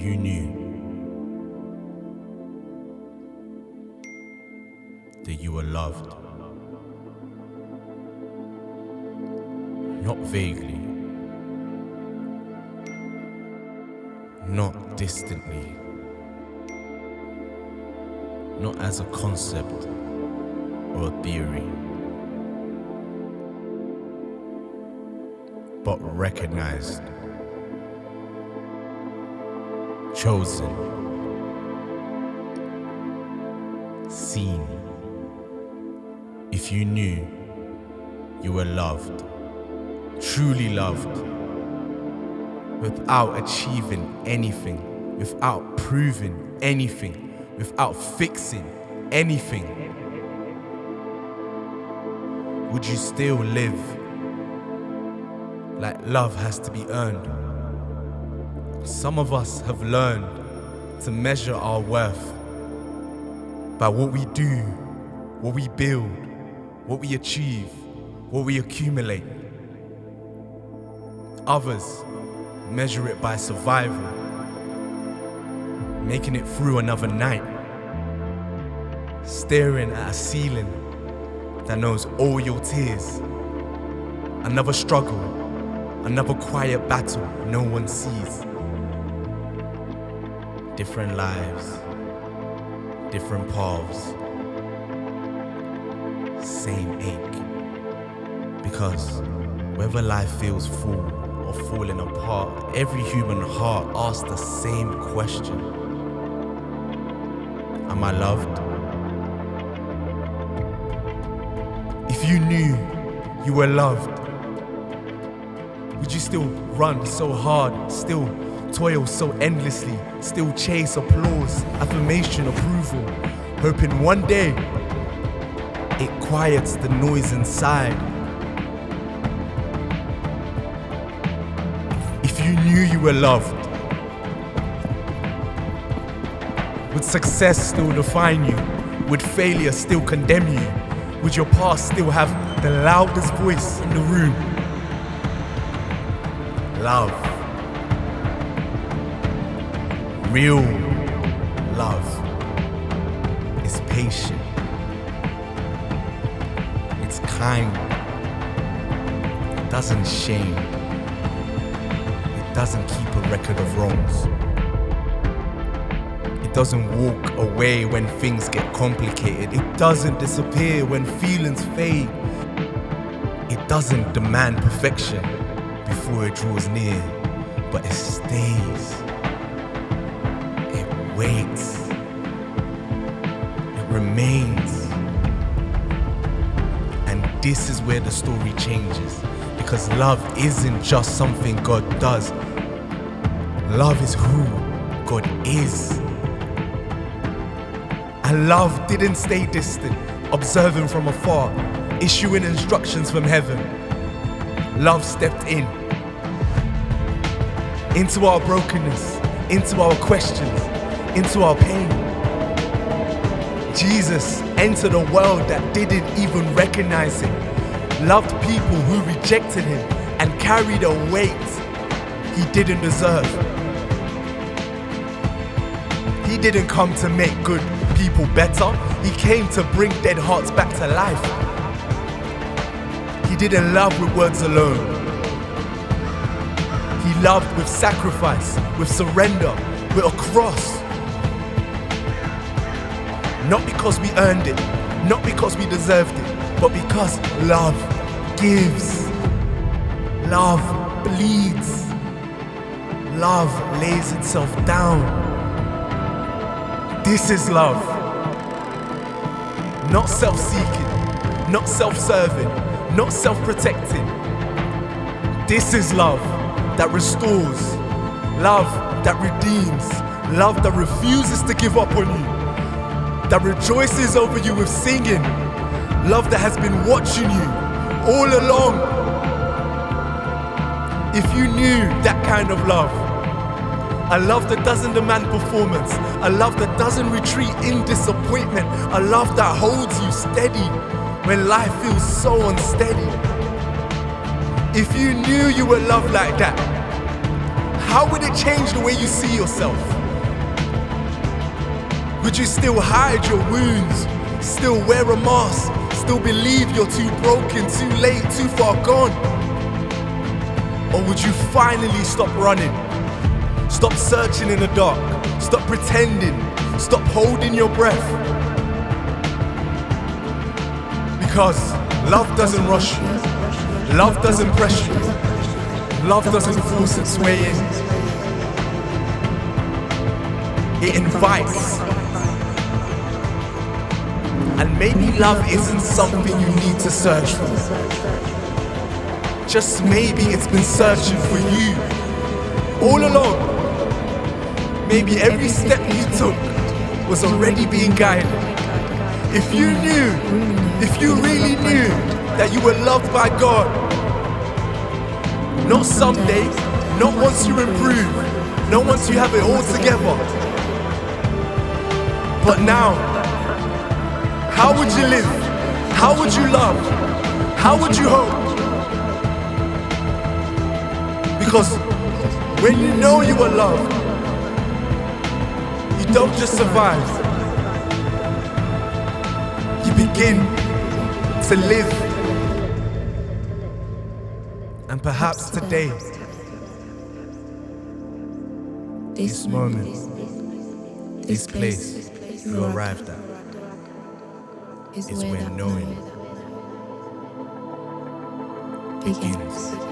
you knew that you were loved, not vaguely, not distantly, not as a concept or a theory, but recognized, chosen, seen. If you knew you were loved, truly loved, without achieving anything, without proving anything, without fixing anything, would you still live like love has to be earned? Some of us have learned to measure our worth by what we do, what we build, what we achieve, what we accumulate. Others measure it by survival, making it through another night, staring at a ceiling that knows all your tears, another struggle, another quiet battle no one sees. Different lives, different paths, same ache. Because whether life feels full or falling apart, every human heart asks the same question: am I loved? If you knew you were loved, would you still run so hard, still toil so endlessly, still chase applause, affirmation, approval, hoping one day it quiets the noise inside? If you knew you were loved, would success still define you? Would failure still condemn you? Would your past still have the loudest voice in the room? Love. Real love is patient. It's kind. It doesn't shame. It doesn't keep a record of wrongs. It doesn't walk away when things get complicated. It doesn't disappear when feelings fade. It doesn't demand perfection before it draws near, but it stays. It waits. It remains. And this is where the story changes, because love isn't just something God does. Love is who God is. And love didn't stay distant, observing from afar, issuing instructions from heaven. Love stepped in, into our brokenness, into our questions, into our pain. Jesus entered a world that didn't even recognize him, loved people who rejected him, and carried a weight he didn't deserve. He didn't come to make good people better. He came to bring dead hearts back to life. He didn't love with words alone. He loved with sacrifice, with surrender, with a cross. Not because we earned it, not because we deserved it, but because love gives. Love bleeds. Love lays itself down. This is love. Not self-seeking, not self-serving, not self-protecting. This is love that restores, love that redeems, love that refuses to give up on you, that rejoices over you with singing, love that has been watching you all along. If you knew that kind of love, a love that doesn't demand performance, a love that doesn't retreat in disappointment, a love that holds you steady when life feels so unsteady. If you knew you were loved like that, how would it change the way you see yourself? Would you still hide your wounds, still wear a mask, still believe you're too broken, too late, too far gone? Or would you finally stop running? Stop searching in the dark, stop pretending, stop holding your breath? Because love doesn't rush you, love doesn't press you, love doesn't force its way in. It invites. And maybe love isn't something you need to search for. Just maybe it's been searching for you all along. Maybe every step you took was already being guided. If you really knew that you were loved by God, not someday, not once you improve, not once you have it all together, but now, how would you live? How would you love? How would you hope? Because when you know you are loved, you don't just survive. You begin to live. And perhaps today, this moment, this place you arrived at, is where knowing begins.